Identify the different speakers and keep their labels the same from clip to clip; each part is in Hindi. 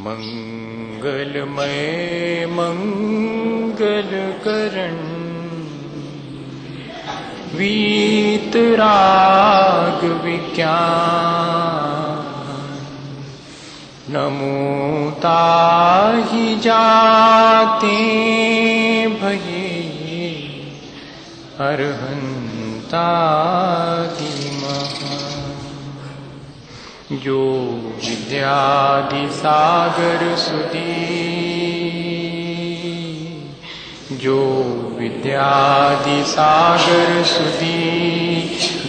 Speaker 1: मंगलमय मंगलकरण वीतराग विज्ञान नमो ताहि जाते भये अरहंतादि जो विद्यादि सागर सुधी जो विद्यादि सागर सुधी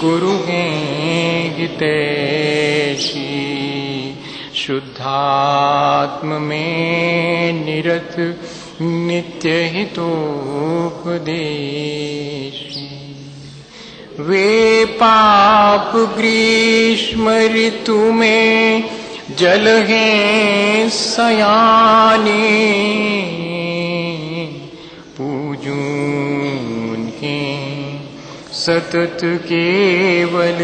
Speaker 1: गुरु हैं हितैषी शुद्धात्म में निरत नित्य हितोपदेशी वे पाप ग्रीष्म ऋतु में जल हैं सयाने पूजून के सतत केवल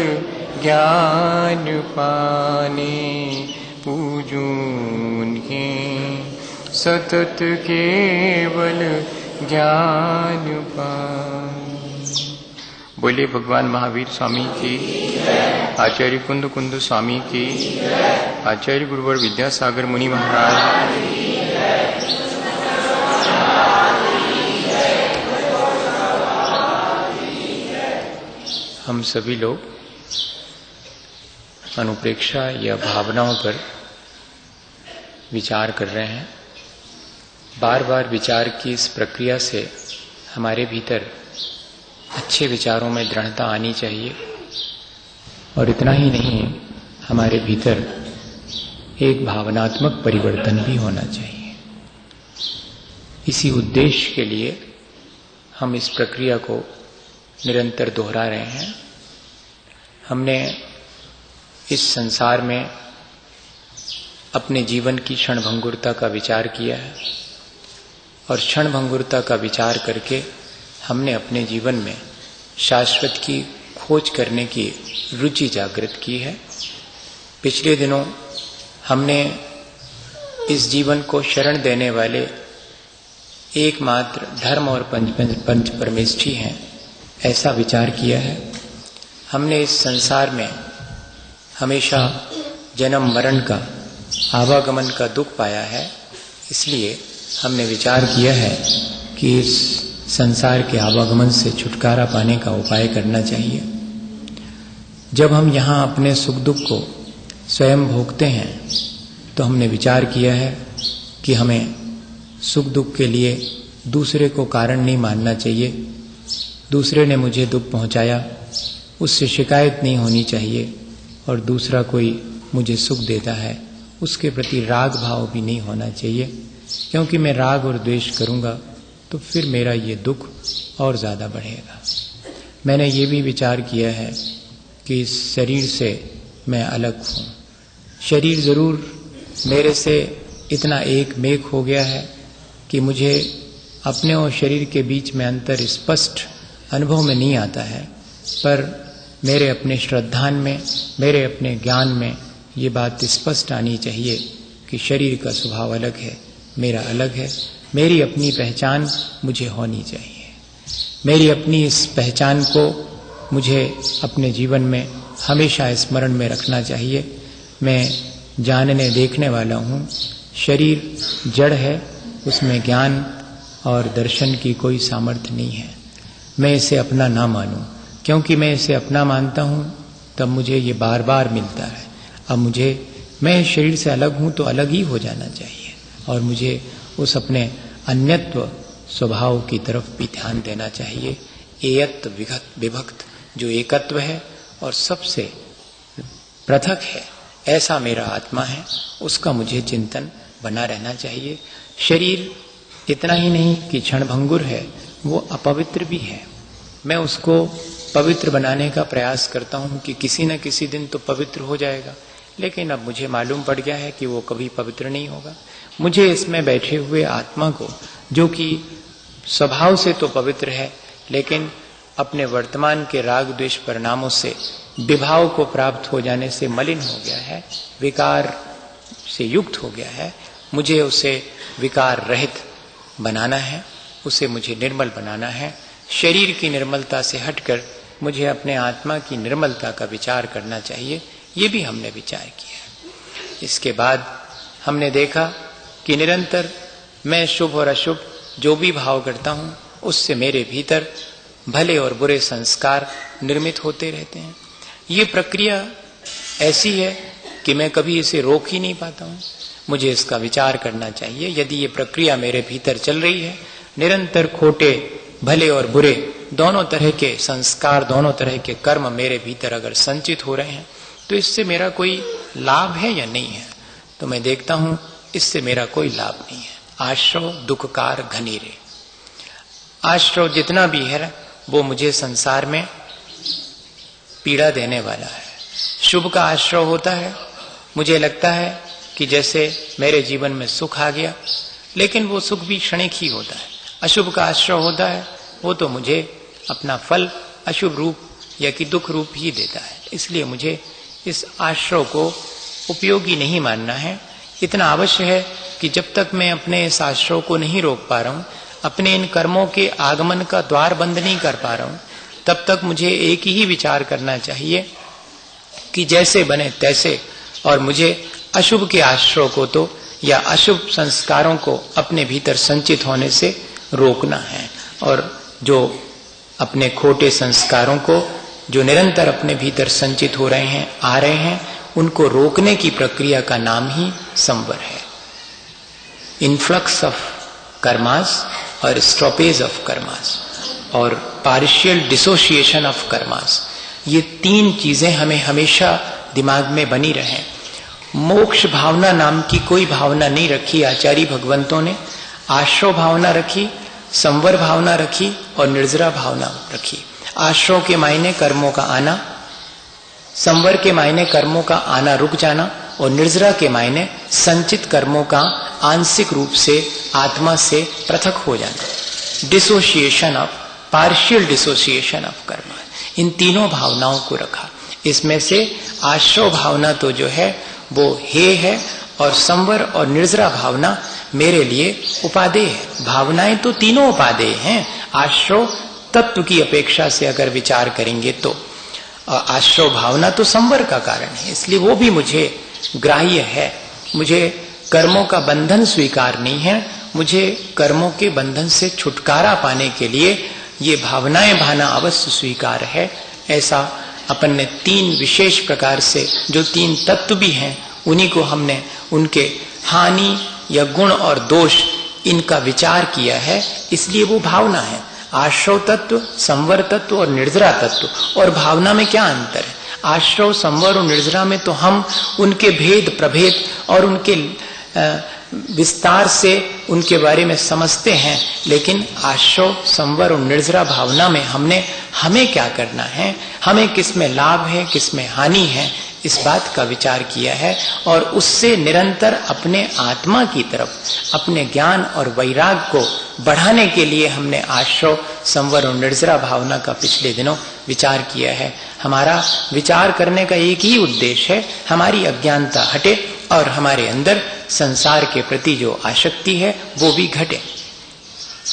Speaker 1: ज्ञान पाने पूजून के सतत केवल ज्ञान पाने। बोले भगवान महावीर स्वामी की, आचार्य कुंद कुंद स्वामी की, आचार्य गुरुवर विद्यासागर मुनि महाराज। हम सभी लोग अनुप्रेक्षा या भावनाओं पर विचार कर रहे हैं। बार बार विचार की इस प्रक्रिया से हमारे भीतर अच्छे विचारों में दृढ़ता आनी चाहिए और इतना ही नहीं, हमारे भीतर एक भावनात्मक परिवर्तन भी होना चाहिए। इसी उद्देश्य के लिए हम इस प्रक्रिया को निरंतर दोहरा रहे हैं। हमने इस संसार में अपने जीवन की क्षणभंगुरता का विचार किया है और क्षणभंगुरता का विचार करके हमने अपने जीवन में शाश्वत की खोज करने की रुचि जागृत की है। पिछले दिनों हमने इस जीवन को शरण देने वाले एकमात्र धर्म और पंच परमेष्ठी हैं, ऐसा विचार किया है। हमने इस संसार में हमेशा जन्म मरण का, आवागमन का दुख पाया है, इसलिए हमने विचार किया है कि इस संसार के आवागमन से छुटकारा पाने का उपाय करना चाहिए। जब हम यहाँ अपने सुख दुख को स्वयं भोगते हैं तो हमने विचार किया है कि हमें सुख दुख के लिए दूसरे को कारण नहीं मानना चाहिए। दूसरे ने मुझे दुख पहुँचाया, उससे शिकायत नहीं होनी चाहिए, और दूसरा कोई मुझे सुख देता है उसके प्रति राग भाव भी नहीं होना चाहिए, क्योंकि मैं राग और द्वेष करूँगा तो फिर मेरा ये दुख और ज़्यादा बढ़ेगा। मैंने ये भी विचार किया है कि इस शरीर से मैं अलग हूँ। शरीर ज़रूर मेरे से इतना एक मेक हो गया है कि मुझे अपने और शरीर के बीच में अंतर स्पष्ट अनुभव में नहीं आता है, पर मेरे अपने श्रद्धान में, मेरे अपने ज्ञान में ये बात स्पष्ट आनी चाहिए कि शरीर का स्वभाव अलग है, मेरा अलग है। मेरी अपनी पहचान मुझे होनी चाहिए। मेरी अपनी इस पहचान को मुझे अपने जीवन में हमेशा स्मरण में रखना चाहिए। मैं जानने देखने वाला हूँ, शरीर जड़ है, उसमें ज्ञान और दर्शन की कोई सामर्थ्य नहीं है। मैं इसे अपना ना मानूं, क्योंकि मैं इसे अपना मानता हूँ तब मुझे ये बार बार मिलता है। अब मैं शरीर से अलग हूँ तो अलग ही हो जाना चाहिए, और मुझे उस अपने अन्यत्व स्वभाव की तरफ भी ध्यान देना चाहिए। एयत्व विभक्त जो एकत्व है और सबसे पृथक है, ऐसा मेरा आत्मा है, उसका मुझे चिंतन बना रहना चाहिए। शरीर इतना ही नहीं कि क्षणभंगुर है, वो अपवित्र भी है। मैं उसको पवित्र बनाने का प्रयास करता हूँ कि किसी न किसी दिन तो पवित्र हो जाएगा, लेकिन अब मुझे मालूम पड़ गया है कि वो कभी पवित्र नहीं होगा। मुझे इसमें बैठे हुए आत्मा को, जो कि स्वभाव से तो पवित्र है, लेकिन अपने वर्तमान के राग द्वेष परिणामों से, विभाव को प्राप्त हो जाने से मलिन हो गया है, विकार से युक्त हो गया है, मुझे उसे विकार रहित बनाना है, उसे मुझे निर्मल बनाना है। शरीर की निर्मलता से हटकर मुझे अपने आत्मा की निर्मलता का विचार करना चाहिए। ये भी हमने विचार किया। इसके बाद हमने देखा कि निरंतर मैं शुभ और अशुभ जो भी भाव करता हूं, उससे मेरे भीतर भले और बुरे संस्कार निर्मित होते रहते हैं। ये प्रक्रिया ऐसी है कि मैं कभी इसे रोक ही नहीं पाता हूं। मुझे इसका विचार करना चाहिए। यदि ये प्रक्रिया मेरे भीतर चल रही है, निरंतर खोटे भले और बुरे दोनों तरह के संस्कार, दोनों तरह के कर्म मेरे भीतर अगर संचित हो रहे हैं, तो इससे मेरा कोई लाभ है या नहीं है? तो मैं देखता हूं इससे मेरा कोई लाभ नहीं है। आश्रव दुखकार घनीरे, आश्रव जितना भी है वो मुझे संसार में पीड़ा देने वाला है। शुभ का आश्रव होता है, मुझे लगता है कि जैसे मेरे जीवन में सुख आ गया, लेकिन वो सुख भी क्षणिक ही होता है। अशुभ का आश्रव होता है, वो तो मुझे अपना फल अशुभ रूप या कि दुख रूप ही देता है। इसलिए मुझे इस आश्रव को उपयोगी नहीं मानना है। इतना अवश्य है कि जब तक मैं अपने इस आश्रव को नहीं रोक पा रहा हूं, अपने इन कर्मों के आगमन का द्वार बंद नहीं कर पा रहा हूं, तब तक मुझे एक ही विचार करना चाहिए कि जैसे बने तैसे, और मुझे अशुभ के आश्रव को तो या अशुभ संस्कारों को अपने भीतर संचित होने से रोकना है। और जो अपने खोटे संस्कारों को जो निरंतर अपने भीतर संचित हो रहे हैं, आ रहे हैं, उनको रोकने की प्रक्रिया का नाम ही संवर है। इन्फ्लक्स ऑफ कर्मास और स्टॉपेज ऑफ कर्मास और पार्शियल डिसोसिएशन ऑफ कर्मास, ये तीन चीजें हमें हमेशा दिमाग में बनी रहें। मोक्ष भावना नाम की कोई भावना नहीं रखी आचार्य भगवंतों ने। आश्रव भावना रखी, संवर भावना रखी और निर्जरा भावना रखी। आश्रव के मायने कर्मों का आना, संवर के मायने कर्मों का आना रुक जाना, और निर्जरा के मायने संचित कर्मों का आंशिक रूप से आत्मा से पृथक हो जाना। Dissociation of, partial dissociation of कर्म, इन तीनों भावनाओं को रखा। इसमें से आश्रव भावना तो जो है वो हे है, और संवर और निर्जरा भावना मेरे लिए उपादेय है। भावनाएं तो तीनों उपादेय हैं। आश्रव तत्व की अपेक्षा से अगर विचार करेंगे तो आश्रव भावना तो संवर का कारण है, इसलिए वो भी मुझे ग्राह्य है। मुझे कर्मों का बंधन स्वीकार नहीं है। मुझे कर्मों के बंधन से छुटकारा पाने के लिए ये भावनाएं भाना अवश्य स्वीकार है। ऐसा अपन ने तीन विशेष प्रकार से, जो तीन तत्व भी हैं, उन्हीं को हमने उनके हानि या गुण और दोष इनका विचार किया है, इसलिए वो भावना है। आश्रव तत्व, संवर तत्व और निर्जरा तत्व। और भावना में क्या अंतर है? आश्रव, संवर और निर्जरा में तो हम उनके भेद प्रभेद और उनके विस्तार से उनके बारे में समझते हैं, लेकिन आश्रव, संवर और निर्जरा भावना में हमें क्या करना है, हमें किसमें लाभ है, किसमें हानि है, इस बात का विचार किया है। और उससे निरंतर अपने आत्मा की तरफ, अपने ज्ञान और वैराग को बढ़ाने के लिए हमने आश्रव, संवर और निर्जरा भावना का पिछले दिनों विचार किया है। हमारा विचार करने का एक ही उद्देश्य है, हमारी अज्ञानता हटे और हमारे अंदर संसार के प्रति जो आसक्ति है वो भी घटे।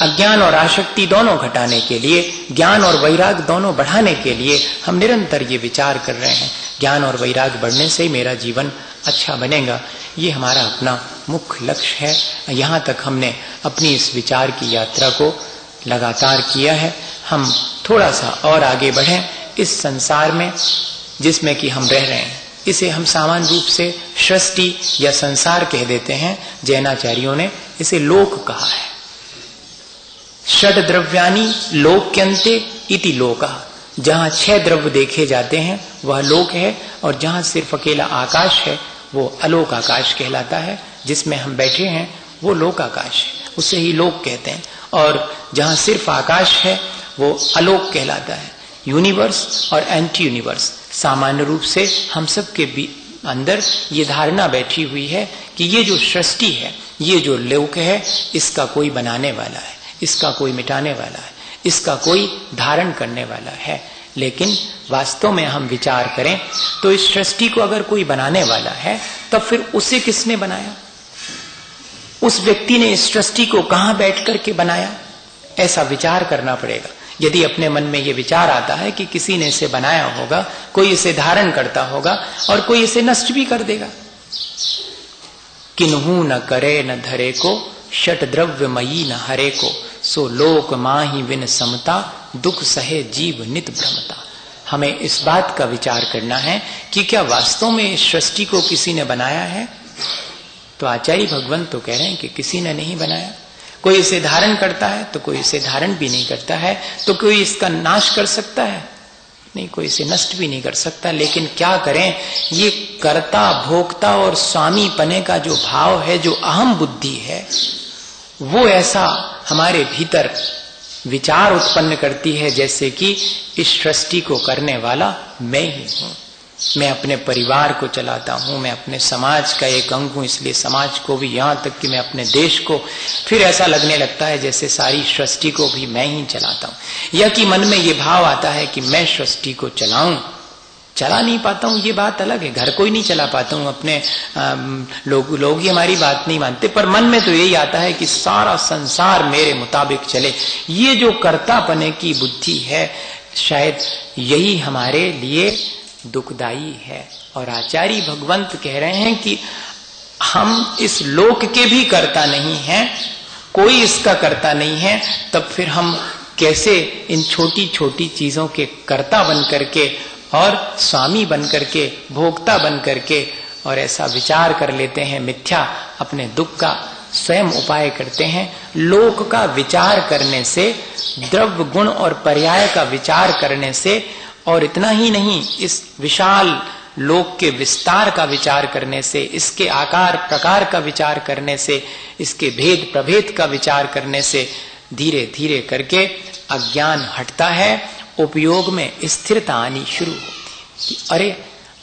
Speaker 1: अज्ञान और आसक्ति दोनों घटाने के लिए, ज्ञान और वैराग दोनों बढ़ाने के लिए हम निरंतर ये विचार कर रहे हैं। ज्ञान और वैराग बढ़ने से ही मेरा जीवन अच्छा बनेगा, ये हमारा अपना मुख्य लक्ष्य है। यहाँ तक हमने अपनी इस विचार की यात्रा को लगातार किया है। हम थोड़ा सा और आगे बढ़ें। इस संसार में जिसमें कि हम रह रहे हैं, इसे हम सामान्य रूप से सृष्टि या संसार कह देते हैं। जैनाचार्यों ने इसे लोक कहा है। षड द्रव्यानि लोक्यन्ते इति लोकः। जहां 6 द्रव्य देखे जाते हैं वह लोक है, और जहां सिर्फ अकेला आकाश है वो अलोक आकाश कहलाता है। जिसमें हम बैठे हैं वो लोक आकाश है, उसे ही लोक कहते हैं। और जहां सिर्फ आकाश है वो अलोक कहलाता है। यूनिवर्स और एंटी यूनिवर्स, सामान्य रूप से हम सब के अंदर ये धारणा बैठी हुई है कि ये जो सृष्टि है, ये जो लोक है, इसका कोई बनाने वाला है, इसका कोई मिटाने वाला है, इसका कोई धारण करने वाला है। लेकिन वास्तव में हम विचार करें तो इस सृष्टि को अगर कोई बनाने वाला है, तब फिर उसे किसने बनाया? उस व्यक्ति ने इस सृष्टि को कहां बैठ करके बनाया, ऐसा विचार करना पड़ेगा। यदि अपने मन में ये विचार आता है कि किसी ने इसे बनाया होगा, कोई इसे धारण करता होगा और कोई इसे नष्ट भी कर देगा। किन्हू न करे न धरे को, षट द्रव्यमयी न हरे को, सो लोक माही विन समता, दुख सहे जीव नित भ्रमता। हमें इस बात का विचार करना है कि क्या वास्तव में इस सृष्टि को किसी ने बनाया है? तो आचार्य भगवंत तो कह रहे हैं कि किसी ने नहीं बनाया। कोई इसे धारण करता है तो कोई इसे धारण भी नहीं करता है, तो कोई इसका नाश कर सकता है? नहीं, कोई इसे नष्ट भी नहीं कर सकता। लेकिन क्या करें, ये कर्ता भोक्ता और स्वामी पने का जो भाव है, जो अहम बुद्धि है, वो ऐसा हमारे भीतर विचार उत्पन्न करती है जैसे कि इस सृष्टि को करने वाला मैं ही हूं। मैं अपने परिवार को चलाता हूं, मैं अपने समाज का एक अंग हूं, इसलिए समाज को भी, यहां तक कि मैं अपने देश को, फिर ऐसा लगने लगता है जैसे सारी सृष्टि को भी मैं ही चलाता हूं। या कि मन में ये भाव आता है कि मैं सृष्टि को चलाऊं। चला नहीं पाता हूं ये बात अलग है, घर को ही नहीं चला पाता हूं, अपने लोग ही हमारी बात नहीं मानते, पर मन में तो यही आता है कि सारा संसार मेरे मुताबिक चले। ये जो कर्तापने की बुद्धि है, शायद यही हमारे लिए दुखदाई है। और आचार्य भगवंत कह रहे हैं कि हम इस लोक के भी कर्ता नहीं हैं, कोई इसका कर्ता नहीं है, तब फिर हम कैसे इन छोटी छोटी चीजों के कर्ता बन करके और स्वामी बन करके, भोक्ता बन करके, और ऐसा विचार कर लेते हैं, मिथ्या अपने दुख का स्वयं उपाय करते हैं। लोक का विचार करने से, द्रव्य गुण और पर्याय का विचार करने से, और इतना ही नहीं, इस विशाल लोक के विस्तार का विचार करने से, इसके आकार प्रकार का विचार करने से, इसके भेद प्रभेद का विचार करने से धीरे धीरे करके अज्ञान हटता है, उपयोग में स्थिरता आनी शुरू होती है। अरे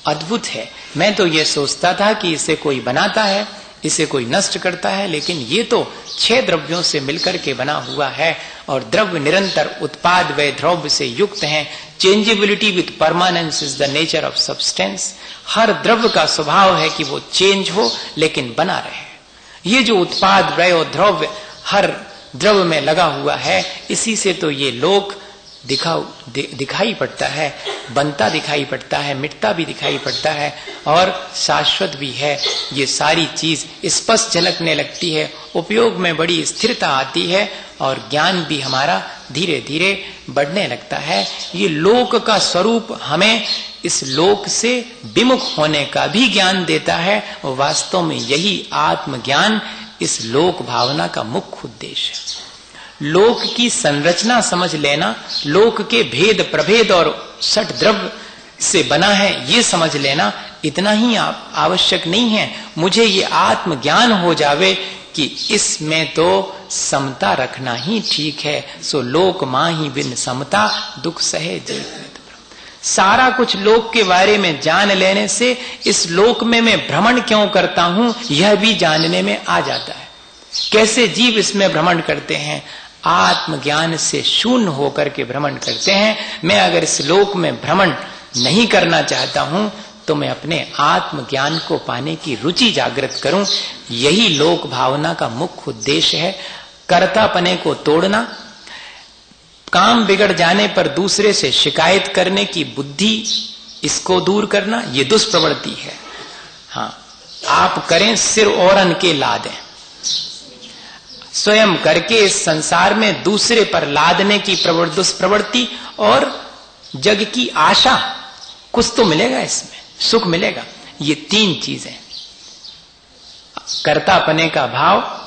Speaker 1: अद्भुत है, मैं तो ये सोचता था कि इसे कोई बनाता है, इसे कोई नष्ट करता है, लेकिन ये तो 6 द्रव्यों से मिलकर के बना हुआ है और द्रव्य निरंतर उत्पाद व द्रव्य से युक्त हैं। Changeability with permanence is the nature of substance. हर द्रव्य का स्वभाव है कि वो चेंज हो लेकिन बना रहे। ये जो उत्पाद वय और द्रव्य हर द्रव्य में लगा हुआ है, इसी से तो ये लोक दिखाई पड़ता है, बनता दिखाई पड़ता है, मिटता भी दिखाई पड़ता है और शाश्वत भी है। ये सारी चीज स्पष्ट झलकने लगती है, उपयोग में बड़ी स्थिरता आती है और ज्ञान भी हमारा धीरे धीरे बढ़ने लगता है। ये लोक का स्वरूप हमें इस लोक से विमुख होने का भी ज्ञान देता है और वास्तव में यही आत्मज्ञान इस लोक भावना का मुख्य उद्देश्य है। लोक की संरचना समझ लेना, लोक के भेद प्रभेद और षट द्रव्य से बना है ये समझ लेना इतना ही आवश्यक नहीं है। मुझे ये आत्मज्ञान हो जावे कि इसमें तो समता रखना ही ठीक है। सो लोक माही बिन समता, दुख सहे जीव। सारा कुछ लोक के बारे में जान लेने से इस लोक में मैं भ्रमण क्यों करता हूं यह भी जानने में आ जाता है। कैसे जीव इसमें भ्रमण करते हैं, आत्मज्ञान से शून्य होकर के भ्रमण करते हैं। मैं अगर इस लोक में भ्रमण नहीं करना चाहता हूं तो मैं अपने आत्मज्ञान को पाने की रुचि जागृत करूं। यही लोक भावना का मुख्य उद्देश्य है। कर्तापने को तोड़ना, काम बिगड़ जाने पर दूसरे से शिकायत करने की बुद्धि, इसको दूर करना, ये दुष्प्रवृत्ति है। हाँ, आप करें सिर औरन के लादें, स्वयं करके इस संसार में दूसरे पर लादने की दुष्प्रवृत्ति और जग की आशा, कुछ तो मिलेगा इसमें, सुख मिलेगा। ये 3 चीजें, कर्तापने का भाव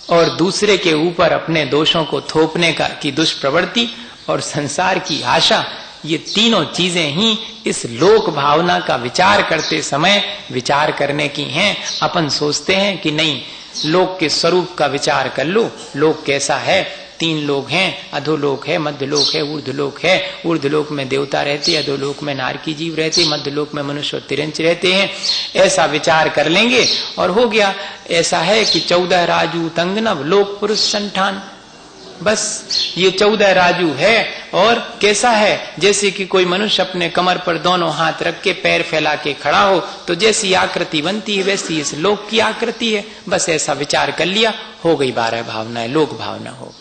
Speaker 1: और दूसरे के ऊपर अपने दोषों को थोपने का की दुष्प्रवृत्ति और संसार की आशा, ये तीनों चीजें ही इस लोक भावना का विचार करते समय विचार करने की हैं। अपन सोचते हैं कि नहीं, लोक के स्वरूप का विचार कर लो, लोक कैसा है। 3 लोक हैं, अधोलोक है, मध्यलोक है, ऊर्ध्वलोक है। ऊर्ध्वलोक में देवता रहते, अधोलोक में नारकी जीव रहते, मध्यलोक में मनुष्य और तिरंच रहते हैं। ऐसा विचार कर लेंगे और हो गया। ऐसा है कि 14 राजू तंगनव लोक पुरुष संठान, बस ये 14 राजू है। और कैसा है, जैसे कि कोई मनुष्य अपने कमर पर दोनों हाथ रख के पैर फैला के खड़ा हो तो जैसी आकृति बनती है वैसी इस लोक की आकृति है। बस ऐसा विचार कर लिया, हो गई 12 भावनाएं, लोक भावना हो।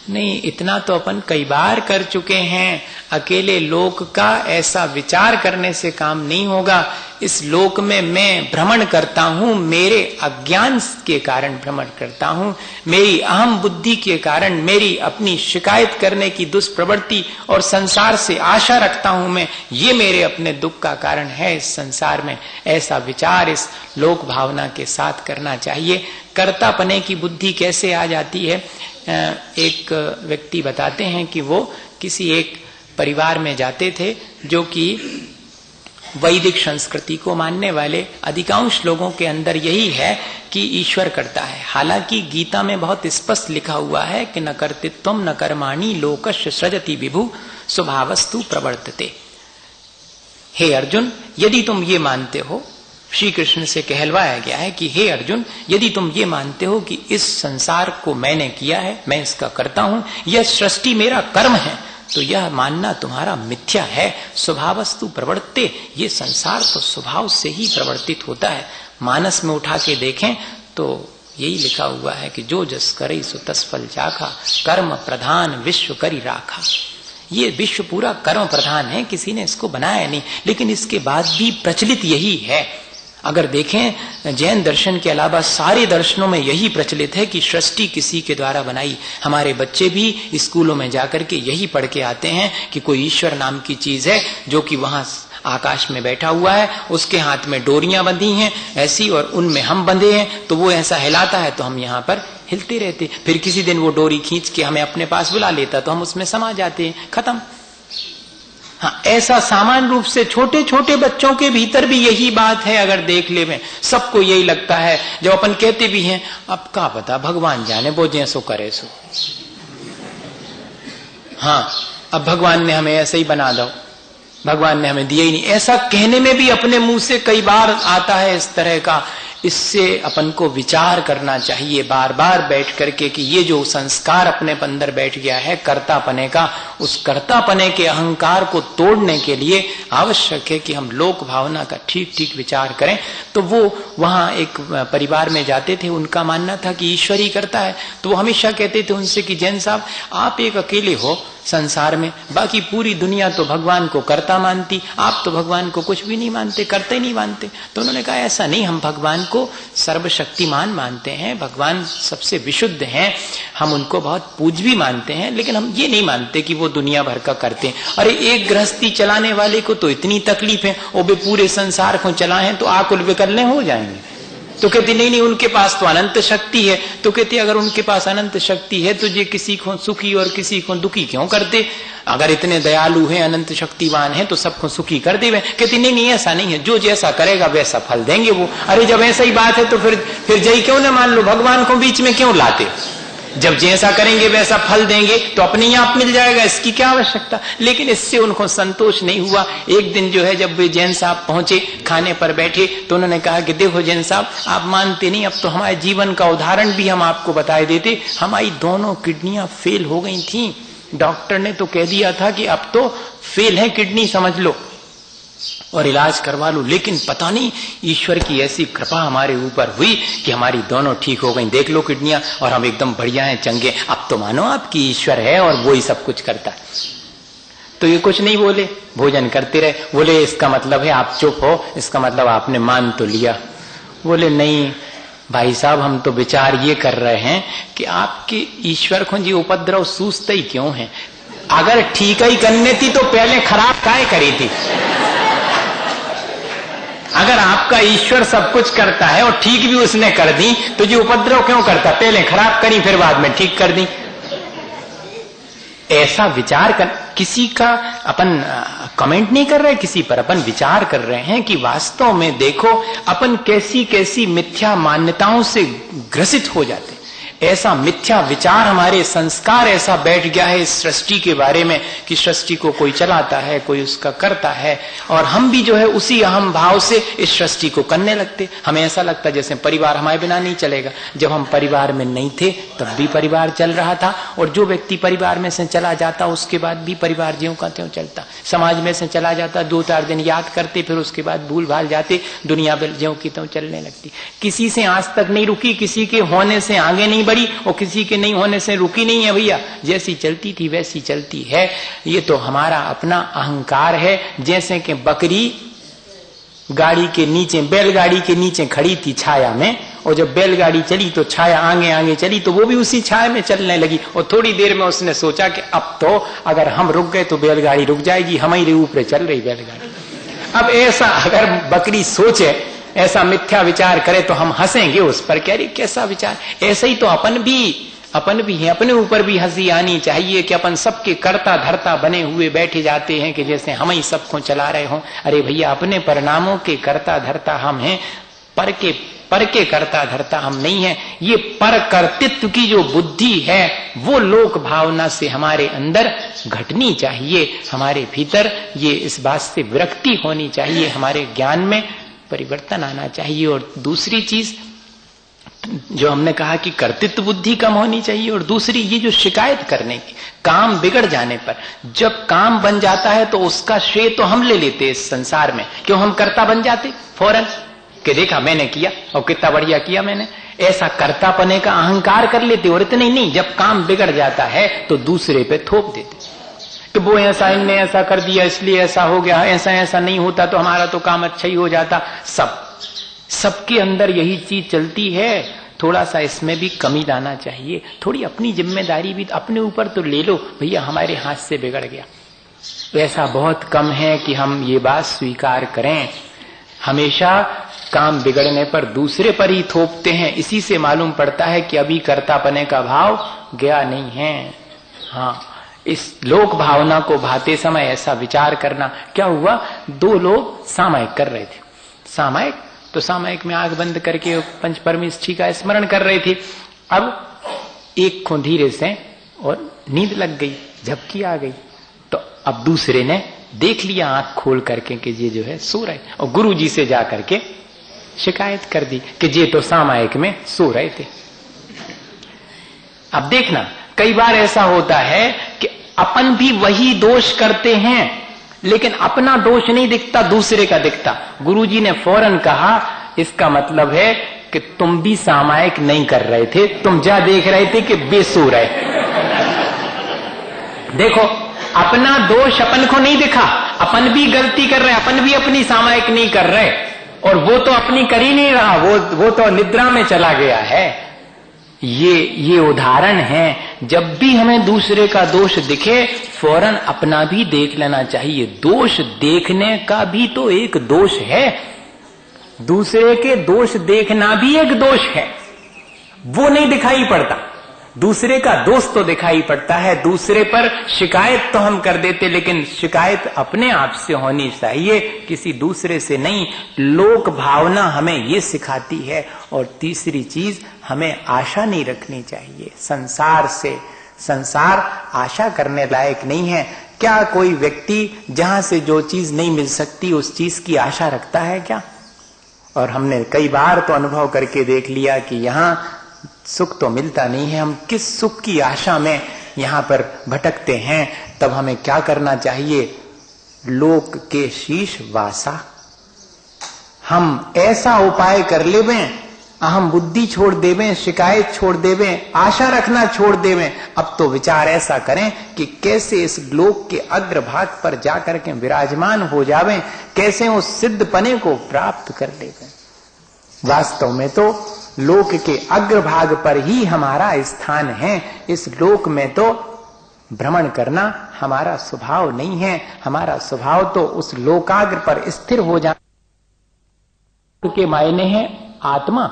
Speaker 1: नहीं, इतना तो अपन कई बार कर चुके हैं। अकेले लोक का ऐसा विचार करने से काम नहीं होगा। इस लोक में मैं भ्रमण करता हूं, मेरे अज्ञान के कारण भ्रमण करता हूं, मेरी अहम बुद्धि के कारण, मेरी अपनी शिकायत करने की दुष्प्रवृत्ति और संसार से आशा रखता हूं मैं, ये मेरे अपने दुख का कारण है इस संसार में। ऐसा विचार इस लोक भावना के साथ करना चाहिए। कर्तापने की बुद्धि कैसे आ जाती है? एक व्यक्ति बताते हैं कि वो किसी एक परिवार में जाते थे जो कि वैदिक संस्कृति को मानने वाले। अधिकांश लोगों के अंदर यही है कि ईश्वर करता है। हालांकि गीता में बहुत स्पष्ट लिखा हुआ है कि न कर्तृत्वम न कर्माणि लोकस्य सृजति विभु स्वभावस्तु प्रवर्तते। हे अर्जुन, यदि तुम ये मानते हो, श्री कृष्ण से कहलवाया गया है कि हे अर्जुन, यदि तुम ये मानते हो कि इस संसार को मैंने किया है, मैं इसका करता हूं, यह सृष्टि मेरा कर्म है, तो यह मानना तुम्हारा मिथ्या है। स्वभावस्तु प्रवर्ते, ये संसार तो स्वभाव से ही प्रवर्तित होता है। मानस में उठा के देखें तो यही लिखा हुआ है कि जो जस करे सो तस फल चाखा, कर्म प्रधान विश्व करी राखा। ये विश्व पूरा कर्म प्रधान है, किसी ने इसको बनाया नहीं, लेकिन इसके बाद भी प्रचलित यही है। अगर देखें जैन दर्शन के अलावा सारे दर्शनों में यही प्रचलित है कि सृष्टि किसी के द्वारा बनाई। हमारे बच्चे भी स्कूलों में जाकर के यही पढ़ के आते हैं कि कोई ईश्वर नाम की चीज है जो कि वहां आकाश में बैठा हुआ है, उसके हाथ में डोरियां बंधी हैं ऐसी, और उनमें हम बंधे हैं, तो वो ऐसा हिलाता है तो हम यहाँ पर हिलते रहते। फिर किसी दिन वो डोरी खींच के हमें अपने पास बुला लेता तो हम उसमें समा जाते हैं, खत्म। हाँ, ऐसा सामान्य रूप से छोटे छोटे बच्चों के भीतर भी यही बात है। अगर देख ले में सबको यही लगता है। जब अपन कहते भी हैं अब का पता, भगवान जाने, वो जैसो करे सो। हाँ, अब भगवान ने हमें ऐसे ही बना दो, भगवान ने हमें दिया ही नहीं, ऐसा कहने में भी अपने मुंह से कई बार आता है इस तरह का। इससे अपन को विचार करना चाहिए बार बार बैठ करके कि ये जो संस्कार अपने अंदर बैठ गया है कर्तापने का, उस कर्तापने के अहंकार को तोड़ने के लिए आवश्यक है कि हम लोक भावना का ठीक ठीक विचार करें। तो वो वहां एक परिवार में जाते थे, उनका मानना था कि ईश्वर ही करता है। तो वो हमेशा कहते थे उनसे कि जैन साहब, आप एक अकेले हो संसार में, बाकी पूरी दुनिया तो भगवान को कर्ता मानती, आप तो भगवान को कुछ भी नहीं मानते, करते नहीं मानते। तो उन्होंने कहा ऐसा नहीं, हम भगवान को सर्वशक्तिमान मानते हैं, भगवान सबसे विशुद्ध हैं, हम उनको बहुत पूज भी मानते हैं, लेकिन हम ये नहीं मानते कि वो दुनिया भर का करते हैं। अरे एक गृहस्थी चलाने वाले को तो इतनी तकलीफ है, वो भी पूरे संसार को चलाएं तो आकुल विकल्ले हो जाएंगे। तो कहती नहीं, उनके पास तो अनंत शक्ति है। तो कहती अगर उनके पास अनंत शक्ति है तो ये किसी को सुखी और किसी को दुखी क्यों करते? अगर इतने दयालु हैं, अनंत शक्तिवान हैं, तो सबको सुखी कर देवे। कहती नहीं, ऐसा नहीं है, जो जैसा करेगा वैसा फल देंगे वो। अरे जब ऐसा ही बात है तो फिर जय क्यों न मान लो, भगवान को बीच में क्यों लाते? जब जैसा करेंगे वैसा फल देंगे तो अपने ही आप मिल जाएगा, इसकी क्या आवश्यकता? लेकिन इससे उनको संतोष नहीं हुआ। एक दिन जो है जब वे जैन साहब पहुंचे, खाने पर बैठे, तो उन्होंने कहा कि देखो जैन साहब, आप मानते नहीं, अब तो हमारे जीवन का उदाहरण भी हम आपको बताए देते। हमारी दोनों किडनियां फेल हो गई थी, डॉक्टर ने तो कह दिया था कि अब तो फेल है किडनी, समझ लो और इलाज करवा लो। लेकिन पता नहीं ईश्वर की ऐसी कृपा हमारे ऊपर हुई कि हमारी दोनों ठीक हो गई, देख लो किडनियां, और हम एकदम बढ़िया हैं, चंगे। अब तो मानो आपकी ईश्वर है और वो ही सब कुछ करता है। तो ये कुछ नहीं बोले, भोजन करते रहे। बोले इसका मतलब है आप चुप हो, इसका मतलब आपने मान तो लिया। बोले नहीं भाई साहब, हम तो विचार ये कर रहे हैं कि आपके ईश्वर को जी उपद्रव सूझते ही क्यों है? अगर ठीक ही करने थी तो पहले खराब काहे करी थी? अगर आपका ईश्वर सब कुछ करता है और ठीक भी उसने कर दी तो जी उपद्रव क्यों करता? पहले खराब करी फिर बाद में ठीक कर दी। ऐसा विचार कर, किसी का अपन कमेंट नहीं कर रहे, किसी पर अपन विचार कर रहे हैं कि वास्तव में देखो अपन कैसी कैसी मिथ्या मान्यताओं से ग्रसित हो जाते। ऐसा मिथ्या विचार, हमारे संस्कार ऐसा बैठ गया है इस सृष्टि के बारे में कि सृष्टि को कोई चलाता है, कोई उसका करता है, और हम भी जो है उसी अहम भाव से इस सृष्टि को करने लगते। हमें ऐसा लगता जैसे परिवार हमारे बिना नहीं चलेगा। जब हम परिवार में नहीं थे तब भी परिवार चल रहा था, और जो व्यक्ति परिवार में से चला जाता उसके बाद भी परिवार ज्यों का त्यों चलता। समाज में से चला जाता, 2-4 दिन याद करते, फिर उसके बाद भूल भाल जाते, दुनिया ज्यों की त्यों चलने लगती। किसी से आज तक नहीं रुकी, किसी के होने से आगे नहीं बढ़ी, और किसी के नहीं होने से रुकी नहीं है भैया। जैसी चलती थी वैसी चलती है। ये तो हमारा अपना अहंकार है। जैसे कि बकरी गाड़ी के नीचे, बैलगाड़ी के नीचे खड़ी थी छाया में, और जब बैलगाड़ी चली तो छाया आगे आगे चली, तो वो भी उसी छाया में चलने लगी। और थोड़ी देर में उसने सोचा कि अब तो अगर हम रुक गए तो बैलगाड़ी रुक जाएगी, हमारे ऊपर चल रही बैलगाड़ी। अब ऐसा अगर बकरी सोचे, ऐसा मिथ्या विचार करे, तो हम हंसेंगे उस पर, कह रही कैसा विचार। ऐसे ही तो अपन भी है, अपने ऊपर भी हंसी आनी चाहिए कि अपन सबके कर्ता धर्ता बने हुए बैठे जाते हैं कि जैसे हम ही सबको चला रहे हों। अरे भैया, अपने परिणामों के कर्ता धर्ता हम हैं, पर के कर्ता धर्ता हम नहीं है। ये पर कर्तृत्व की जो बुद्धि है वो लोक भावना से हमारे अंदर घटनी चाहिए। हमारे भीतर ये इस बात से विरक्ति होनी चाहिए, हमारे ज्ञान में परिवर्तन आना चाहिए। और दूसरी चीज जो हमने कहा कि कर्तृत्व बुद्धि कम होनी चाहिए, और दूसरी ये जो शिकायत करने की, काम बिगड़ जाने पर, जब काम बन जाता है तो उसका श्रेय तो हम ले लेते इस संसार में। क्यों हम कर्ता बन जाते फौरन कि देखा मैंने किया और कितना बढ़िया किया मैंने, ऐसा कर्तापने का अहंकार कर लेते। और इतने नहीं, जब काम बिगड़ जाता है तो दूसरे पे थोप देते कि वो ऐसा, इनने ऐसा कर दिया इसलिए ऐसा हो गया, ऐसा नहीं होता तो हमारा तो काम अच्छा ही हो जाता। सबके अंदर यही चीज चलती है। थोड़ा सा इसमें भी कमी लाना चाहिए। थोड़ी अपनी जिम्मेदारी भी अपने ऊपर तो ले लो भैया, हमारे हाथ से बिगड़ गया। ऐसा बहुत कम है कि हम ये बात स्वीकार करें। हमेशा काम बिगड़ने पर दूसरे पर ही थोपते हैं। इसी से मालूम पड़ता है कि अभी कर्तापने का भाव गया नहीं है। हाँ, इस लोक भावना को भाते समय ऐसा विचार करना। क्या हुआ, 2 लोग सामायिक कर रहे थे। सामायिक में आंख बंद करके पंच परमेष्ठी का स्मरण कर रहे थे। अब एक को धीरे से और नींद लग गई, झपकी आ गई, तो अब दूसरे ने देख लिया आंख खोल करके कि ये जो है सो रहे, और गुरु जी से जा करके शिकायत कर दी कि ये तो सामायिक में सो रहे थे। अब देखना, कई बार ऐसा होता है कि अपन भी वही दोष करते हैं, लेकिन अपना दोष नहीं दिखता, दूसरे का दिखता। गुरुजी ने फौरन कहा इसका मतलब है कि तुम भी सामायिक नहीं कर रहे थे, तुम जा देख रहे थे कि बेसो रहे। देखो, अपना दोष अपन को नहीं दिखा, अपन भी गलती कर रहे, अपन भी अपनी सामायिक नहीं कर रहे, और वो तो अपनी कर ही नहीं रहा, वो तो निद्रा में चला गया है। ये उदाहरण है। जब भी हमें दूसरे का दोष दिखे फौरन अपना भी देख लेना चाहिए। दोष देखने का भी तो एक दोष है, दूसरे के दोष देखना भी एक दोष है। वो नहीं दिखाई पड़ता, दूसरे का दोष तो दिखाई पड़ता है। दूसरे पर शिकायत तो हम कर देते, लेकिन शिकायत अपने आप से होनी चाहिए, किसी दूसरे से नहीं। लोक भावना हमें ये सिखाती है। और तीसरी चीज, हमें आशा नहीं रखनी चाहिए संसार से। संसार आशा करने लायक नहीं है। क्या कोई व्यक्ति जहां से जो चीज नहीं मिल सकती उस चीज की आशा रखता है क्या? और हमने कई बार तो अनुभव करके देख लिया कि यहाँ सुख तो मिलता नहीं है। हम किस सुख की आशा में यहाँ पर भटकते हैं। तब हमें क्या करना चाहिए? लोक के शीश वासा। हम ऐसा उपाय कर लेवें, अहम बुद्धि छोड़ देवें, शिकायत छोड़ देवें, आशा रखना छोड़ देवें। अब तो विचार ऐसा करें कि कैसे इस लोक के अग्रभाग पर जाकर के विराजमान हो जावें, कैसे उस सिद्धपने को प्राप्त कर लेवें। वास्तव में तो लोक के अग्रभाग पर ही हमारा स्थान है। इस लोक में तो भ्रमण करना हमारा स्वभाव नहीं है। हमारा स्वभाव तो उस लोकाग्र पर स्थिर हो जाने के मायने हैं आत्मा।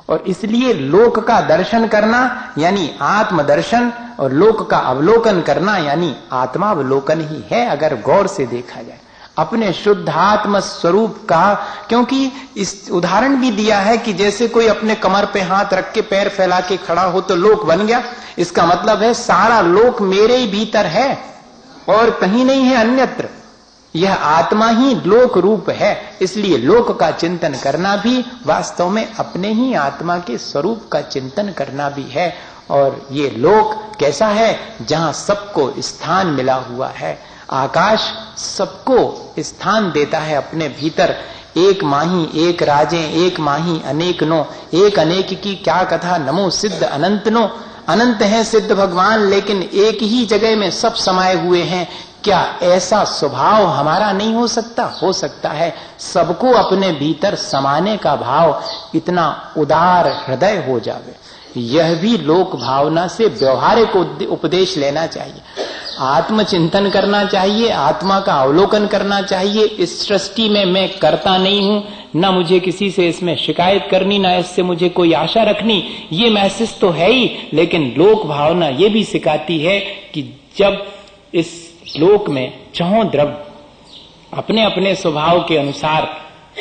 Speaker 1: और इसलिए लोक का दर्शन करना यानी आत्मदर्शन, और लोक का अवलोकन करना यानी आत्मावलोकन ही है। अगर गौर से देखा जाए,
Speaker 2: अपने शुद्धात्म स्वरूप का। क्योंकि इस उदाहरण भी दिया है कि जैसे कोई अपने कमर पे हाथ रख के पैर फैला के खड़ा हो तो लोक बन गया। इसका मतलब है सारा लोक मेरे ही भीतर है और कहीं नहीं है अन्यत्र। यह आत्मा ही लोक रूप है। इसलिए लोक का चिंतन करना भी वास्तव में अपने ही आत्मा के स्वरूप का चिंतन करना भी है। और ये लोक कैसा है? जहां सबको स्थान मिला हुआ है। आकाश सबको स्थान देता है अपने भीतर। एक माही एक राजे, एक माही अनेक नो, एक अनेक की क्या कथा, नमो सिद्ध अनंत नो। अनंत है सिद्ध भगवान, लेकिन एक ही जगह में सब समाये हुए हैं। क्या ऐसा स्वभाव हमारा नहीं हो सकता? हो सकता है। सबको अपने भीतर समाने का भाव इतना उदार हृदय हो जावे। यह भी लोक भावना से व्यवहारिक उपदेश लेना चाहिए। आत्मचिंतन करना चाहिए, आत्मा का अवलोकन करना चाहिए। इस सृष्टि में मैं करता नहीं हूं, ना मुझे किसी से इसमें शिकायत करनी, ना इससे मुझे कोई आशा रखनी। ये मैसेज तो है ही, लेकिन लोक भावना ये भी सिखाती है कि जब इस लोक में चहों द्रव्य अपने अपने स्वभाव के अनुसार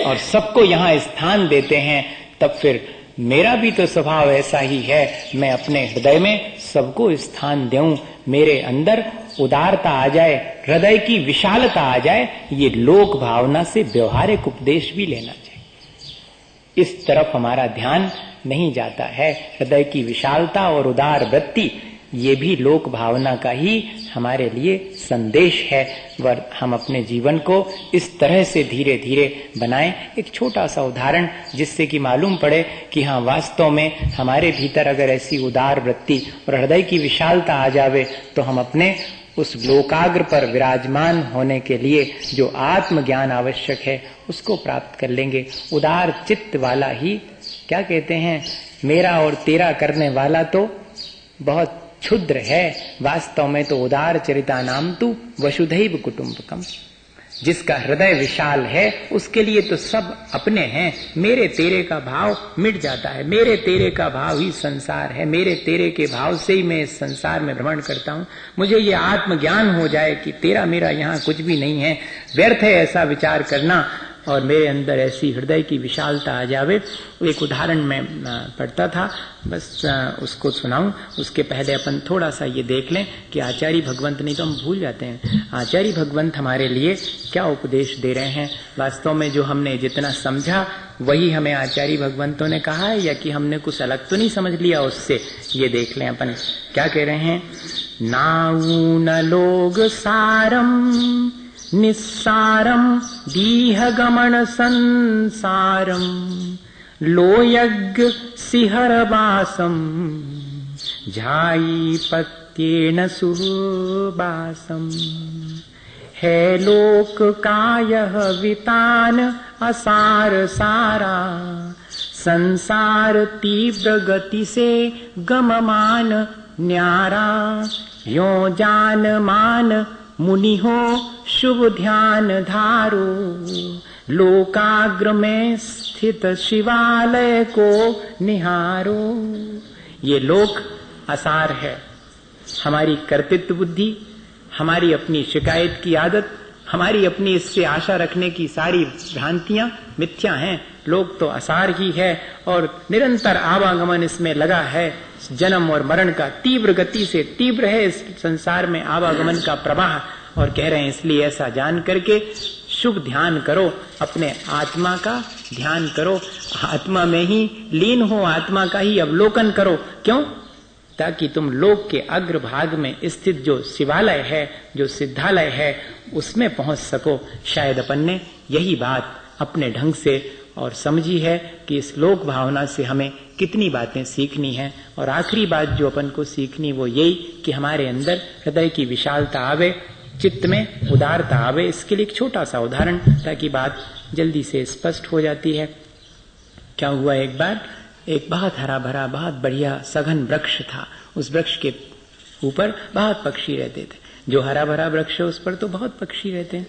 Speaker 2: और सबको यहाँ स्थान देते हैं, तब फिर मेरा भी तो स्वभाव ऐसा ही है। मैं अपने हृदय में सबको स्थान दूं, मेरे अंदर उदारता आ जाए, हृदय की विशालता आ जाए। ये लोक भावना से व्यवहारिक उपदेश भी लेना चाहिए। इस तरफ हमारा ध्यान नहीं जाता है। हृदय की विशालता और उदार वृत्ति ये भी लोक भावना का ही हमारे लिए संदेश है। वर हम अपने जीवन को इस तरह से धीरे धीरे बनाएं। एक छोटा सा उदाहरण जिससे कि मालूम पड़े कि हाँ, वास्तव में हमारे भीतर अगर ऐसी उदार वृत्ति और हृदय की विशालता आ जावे तो हम अपने उस लोकाग्र पर विराजमान होने के लिए जो आत्मज्ञान आवश्यक है उसको प्राप्त कर लेंगे। उदार चित्त वाला ही, क्या कहते हैं, मेरा और तेरा करने वाला तो बहुत क्षुद्र है। वास्तव में तो उदार चरिता नाम तू वसुधैव कुटुंबकम। जिसका हृदय विशाल है उसके लिए तो सब अपने हैं। मेरे तेरे का भाव मिट जाता है। मेरे तेरे का भाव ही संसार है। मेरे तेरे के भाव से ही मैं इस संसार में भ्रमण करता हूँ। मुझे ये आत्मज्ञान हो जाए कि तेरा मेरा यहाँ कुछ भी नहीं है, व्यर्थ है ऐसा विचार करना, और मेरे अंदर ऐसी हृदय की विशालता आ जावे। एक उदाहरण मैं पढ़ता था, बस उसको सुनाऊं। उसके पहले अपन थोड़ा सा ये देख लें कि आचार्य भगवंत, नहीं तो हम भूल जाते हैं, आचार्य भगवंत हमारे लिए क्या उपदेश दे रहे हैं। वास्तव में जो हमने जितना समझा वही हमें आचार्य भगवंतों ने कहा है, या कि हमने कुछ अलग तो नहीं समझ लिया उससे। ये देख लें अपन क्या कह रहे हैं। नाऊन लोग सारम निस्सारम दीह गमन संसारम लोयज्ञ सिहरवासम झाई पत्येन सुबासम। है लोक कायः वितान असार सारा संसार तीव्र गति से गममान न्यारा। यो जान मान मुनि हो शुभ ध्यान धारो लोकाग्र में स्थित शिवालय को निहारो। ये लोक असार है। हमारी कर्तृत्व बुद्धि, हमारी अपनी शिकायत की आदत, हमारी अपनी इससे आशा रखने की सारी भ्रांतियां मिथ्या हैं। लोक तो असार ही है और निरंतर आवागमन इसमें लगा है। जन्म और मरण का तीव्र गति से तीव्र है इस संसार में आवागमन का प्रवाह। और कह रहे हैं इसलिए ऐसा जान करके शुभ ध्यान करो, अपने आत्मा का ध्यान करो, आत्मा में ही लीन हो, आत्मा का ही अवलोकन करो। क्यों? ताकि तुम लोक के अग्रभाग में स्थित जो शिवालय है, जो सिद्धालय है, उसमें पहुंच सको। शायद अपन ने यही बात अपने ढंग से और समझी है कि इस लोक भावना से हमें कितनी बातें सीखनी है। और आखिरी बात जो अपन को सीखनी वो यही कि हमारे अंदर हृदय की विशालता आवे, चित्त में उदारता आवे। इसके लिए एक छोटा सा उदाहरण, ताकि बात जल्दी से स्पष्ट हो जाती है। क्या हुआ, एक बार एक बहुत हरा भरा बहुत बढ़िया सघन वृक्ष था। उस वृक्ष के ऊपर बहुत पक्षी रहते थे। जो हरा भरा वृक्ष है उस पर तो बहुत पक्षी रहते हैं।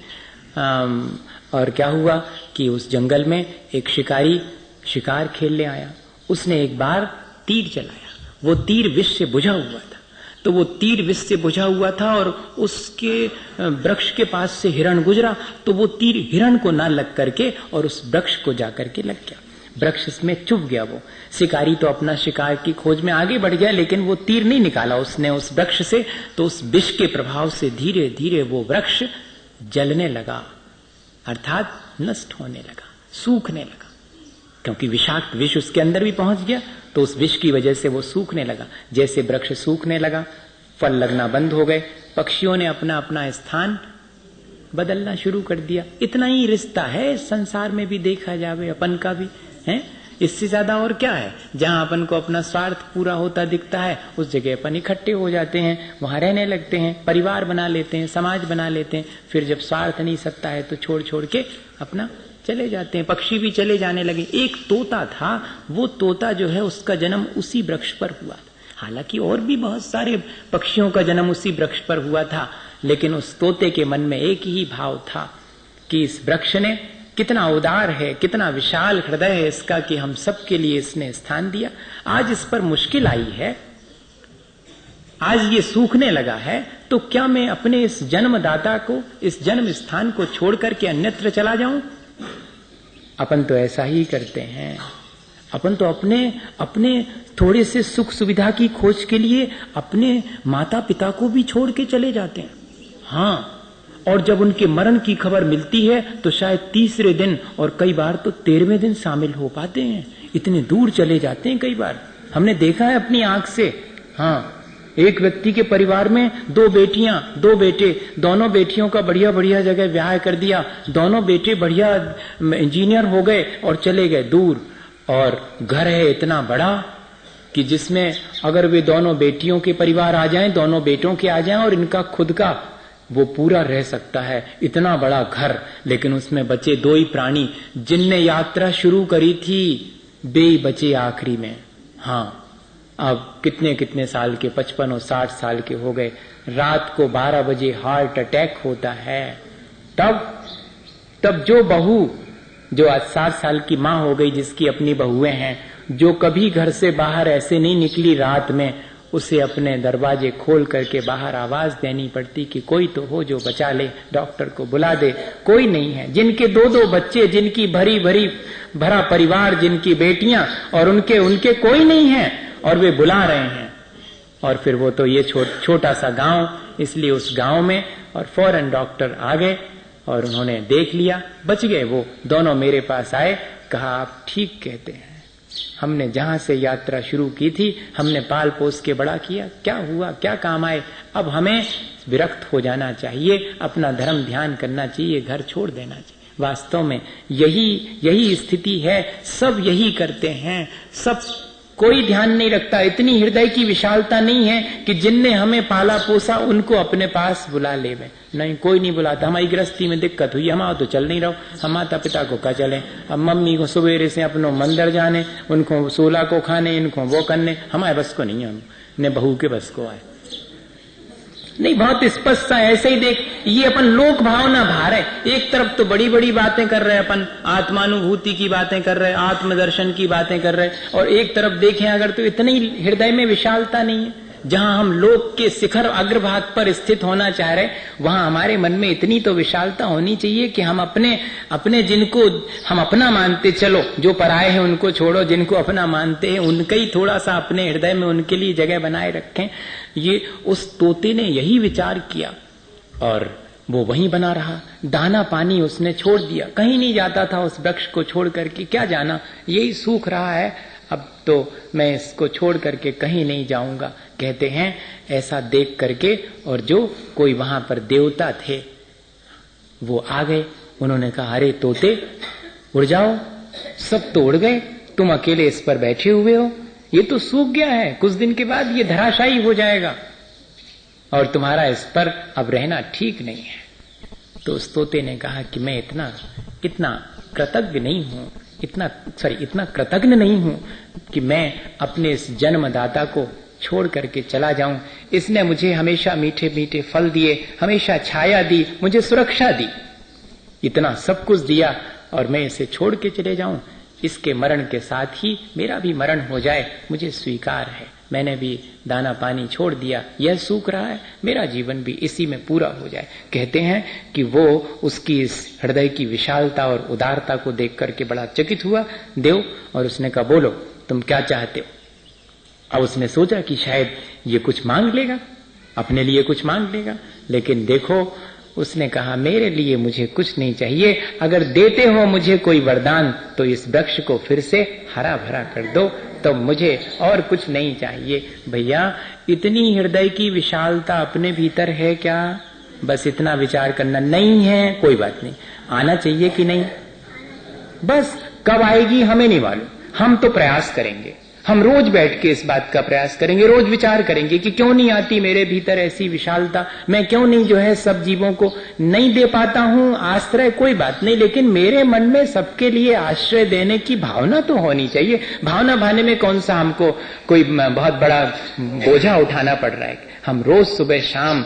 Speaker 2: और क्या हुआ कि उस जंगल में एक शिकारी शिकार खेलने आया। उसने एक बार तीर चलाया। वो तीर विष से बुझा हुआ था।
Speaker 1: तो वो तीर विष से बुझा हुआ था और उसके वृक्ष के पास से हिरण गुजरा, तो वो तीर हिरण को ना लग करके और उस वृक्ष को जाकर के लग गया। वृक्ष में चुभ गया। वो शिकारी तो अपना शिकार की खोज में आगे बढ़ गया, लेकिन वो तीर नहीं निकाला उसने उस वृक्ष से। तो उस विष के प्रभाव से धीरे धीरे वो वृक्ष जलने लगा, अर्थात नष्ट होने लगा, सूखने लगा, क्योंकि विषाक्त विष उसके अंदर भी पहुंच गया। तो उस विष की वजह से वो सूखने लगा। जैसे वृक्ष सूखने लगा, फल लगना बंद हो गए, पक्षियों ने अपना अपना स्थान बदलना शुरू कर दिया। इतना ही रिश्ता है इस संसार में भी, देखा जावे अपन का भी है। इससे ज्यादा और क्या है? जहां अपन को अपना स्वार्थ पूरा होता दिखता है, उस जगह अपन इकट्ठे हो जाते हैं, वहां रहने लगते हैं, परिवार बना लेते हैं, समाज बना लेते हैं। फिर जब स्वार्थ नहीं सकता है तो छोड़ छोड़ के अपना चले जाते हैं। पक्षी भी चले जाने लगे। एक तोता था, वो तोता जो है उसका जन्म उसी वृक्ष पर हुआ था। हालांकि और भी बहुत सारे पक्षियों का जन्म उसी वृक्ष पर हुआ था, लेकिन उस तोते के मन में एक ही भाव था कि इस वृक्ष ने कितना उदार है, कितना विशाल हृदय है इसका, कि हम सबके लिए इसने स्थान दिया। आज इस पर मुश्किल आई है, आज ये सूखने लगा है, तो क्या मैं अपने इस जन्मदाता को, इस जन्म स्थान को छोड़ करके अन्यत्र चला जाऊं? अपन तो ऐसा ही करते हैं। अपन तो अपने थोड़े से सुख सुविधा की खोज के लिए अपने माता पिता को भी छोड़ के चले जाते हैं। हाँ, और जब उनके मरण की खबर मिलती है तो शायद तीसरे दिन और कई बार तो 13वें दिन शामिल हो पाते हैं। इतने दूर चले जाते हैं कई बार, हमने देखा है अपनी आंख से। हाँ, एक व्यक्ति के परिवार में 2 बेटियां 2 बेटे, दोनों बेटियों का बढ़िया बढ़िया जगह ब्याह कर दिया, दोनों बेटे बढ़िया इंजीनियर हो गए और चले गए दूर। और घर है इतना बड़ा कि जिसमें अगर वे दोनों बेटियों के परिवार आ जाएं, दोनों बेटों के आ जाएं और इनका खुद का, वो पूरा रह सकता है, इतना बड़ा घर। लेकिन उसमें बचे 2 ही प्राणी जिनने यात्रा शुरू करी थी, वे बचे आखिरी में। हाँ, अब कितने कितने साल के, 55 और 60 साल के हो गए। रात को 12 बजे हार्ट अटैक होता है। तब जो बहू, जो आज 60 साल की माँ हो गई, जिसकी अपनी बहुएं हैं, जो कभी घर से बाहर ऐसे नहीं निकली रात में, उसे अपने दरवाजे खोल करके बाहर आवाज देनी पड़ती कि कोई तो हो जो बचा ले, डॉक्टर को बुला दे। कोई नहीं है। जिनके 2-2 बच्चे, जिनकी भरा परिवार, जिनकी बेटियां, और उनके कोई नहीं है, और वे बुला रहे हैं। और फिर वो तो ये छोटा सा गांव, इसलिए उस गांव में और फौरन डॉक्टर आ गए और उन्होंने देख लिया, बच गए। वो दोनों मेरे पास आए, कहा आप ठीक कहते हैं, हमने जहां से यात्रा शुरू की थी, हमने पाल पोस के बड़ा किया, क्या हुआ, क्या काम आए? अब हमें विरक्त हो जाना चाहिए, अपना धर्म ध्यान करना चाहिए, घर छोड़ देना चाहिए। वास्तव में यही स्थिति है। सब यही करते हैं, सब कोई ध्यान नहीं रखता। इतनी हृदय की विशालता नहीं है कि जिनने हमें पाला पोसा उनको अपने पास बुला ले। नहीं, कोई नहीं बुलाता। हमारी गृहस्थी में दिक्कत हुई, हम तो चल नहीं रहो, हम माता पिता को क्या चले। अब मम्मी को सवेरे से अपनो मंदिर जाने, उनको 16 को खाने, इनको वो करने, हमारे बस को नहीं है, हमने बहू के बस को आए नहीं। बहुत स्पष्ट सा ऐसे ही देख, ये अपन लोक भावना भार है। एक तरफ तो बड़ी बड़ी बातें कर रहे हैं अपन, आत्मानुभूति की बातें कर रहे हैं, आत्मदर्शन की बातें कर रहे हैं, और एक तरफ देखें अगर तो इतनी हृदय में विशालता नहीं है। जहां हम लोक के शिखर अग्रभाग पर स्थित होना चाह रहे, वहां हमारे मन में इतनी तो विशालता होनी चाहिए कि हम अपने जिनको हम अपना मानते, चलो जो पराये हैं उनको छोड़ो, जिनको अपना मानते हैं उनका ही थोड़ा सा अपने हृदय में उनके लिए जगह बनाए रखें। ये उस तोते ने यही विचार किया और वो वहीं बना रहा। दाना पानी उसने छोड़ दिया, कहीं नहीं जाता था उस वृक्ष को छोड़ करके। क्या जाना, यही सूख रहा है, अब तो मैं इसको छोड़ करके कहीं नहीं जाऊंगा। कहते हैं ऐसा देख करके, और जो कोई वहां पर देवता थे वो आ गए। उन्होंने कहा, अरे तोते उड़ जाओ, सब तो उड़ गए, तुम अकेले इस पर बैठे हुए हो, ये तो सूख गया है, कुछ दिन के बाद ये धराशायी हो जाएगा और तुम्हारा इस पर अब रहना ठीक नहीं है। तो उस तोते ने कहा कि मैं इतना कृतज्ञ नहीं हूं, इतना कृतज्ञ नहीं हूं कि मैं अपने इस जन्मदाता को छोड़ करके चला जाऊं। इसने मुझे हमेशा मीठे मीठे फल दिए, हमेशा छाया दी, मुझे सुरक्षा दी, इतना सब कुछ दिया, और मैं इसे छोड़ के चले जाऊं, इसके मरण के साथ ही मेरा भी मरण हो जाए, मुझे स्वीकार है। मैंने भी दाना पानी छोड़ दिया, यह सूख रहा है, मेरा जीवन भी इसी में पूरा हो जाए। कहते हैं कि वो उसकी इस हृदय की विशालता और उदारता को देख करके बड़ा चकित हुआ देव, और उसने कहा बोलो तुम क्या चाहते हो। अब उसने सोचा कि शायद ये कुछ मांग लेगा, अपने लिए कुछ मांग लेगा, लेकिन देखो उसने कहा मेरे लिए मुझे कुछ नहीं चाहिए, अगर देते हो मुझे कोई वरदान तो इस वृक्ष को फिर से हरा भरा कर दो, तो मुझे और कुछ नहीं चाहिए। भैया इतनी हृदय की विशालता अपने भीतर है क्या? बस इतना विचार करना, नहीं है कोई बात नहीं, आना चाहिए कि नहीं, बस कब आएगी हमें नहीं मालूम, हम तो प्रयास करेंगे, हम रोज बैठ के इस बात का प्रयास करेंगे, रोज विचार करेंगे कि क्यों नहीं आती मेरे भीतर ऐसी विशालता, मैं क्यों नहीं जो है सब जीवों को नहीं दे पाता हूं आश्रय, कोई बात नहीं, लेकिन मेरे मन में सबके लिए आश्रय देने की भावना तो होनी चाहिए। भावना भाने में कौन सा हमको कोई बहुत बड़ा बोझा उठाना पड़ रहा है। हम रोज सुबह शाम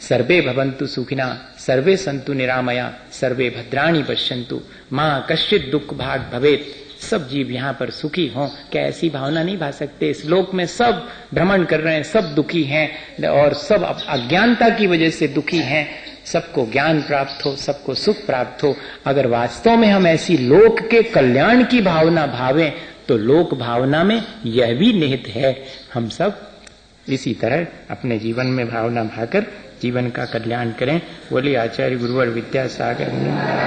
Speaker 1: सर्वे भवन्तु सुखिना सर्वे सन्तु निरामया सर्वे भद्राणि पश्यन्तु मां कश्चित् दुख भाग भवेत्, सब जीव यहाँ पर सुखी हों, क्या ऐसी भावना नहीं भा सकते? इस लोक में सब भ्रमण कर रहे हैं, सब दुखी हैं और सब अज्ञानता की वजह से दुखी हैं, सबको ज्ञान प्राप्त हो, सबको सुख प्राप्त हो। अगर वास्तव में हम ऐसी लोक के कल्याण की भावना भावें तो लोक भावना में यह भी निहित है। हम सब इसी तरह अपने जीवन में भावना भाकर जीवन का कल्याण करें। बोलिए आचार्य गुरुवर विद्यासागर।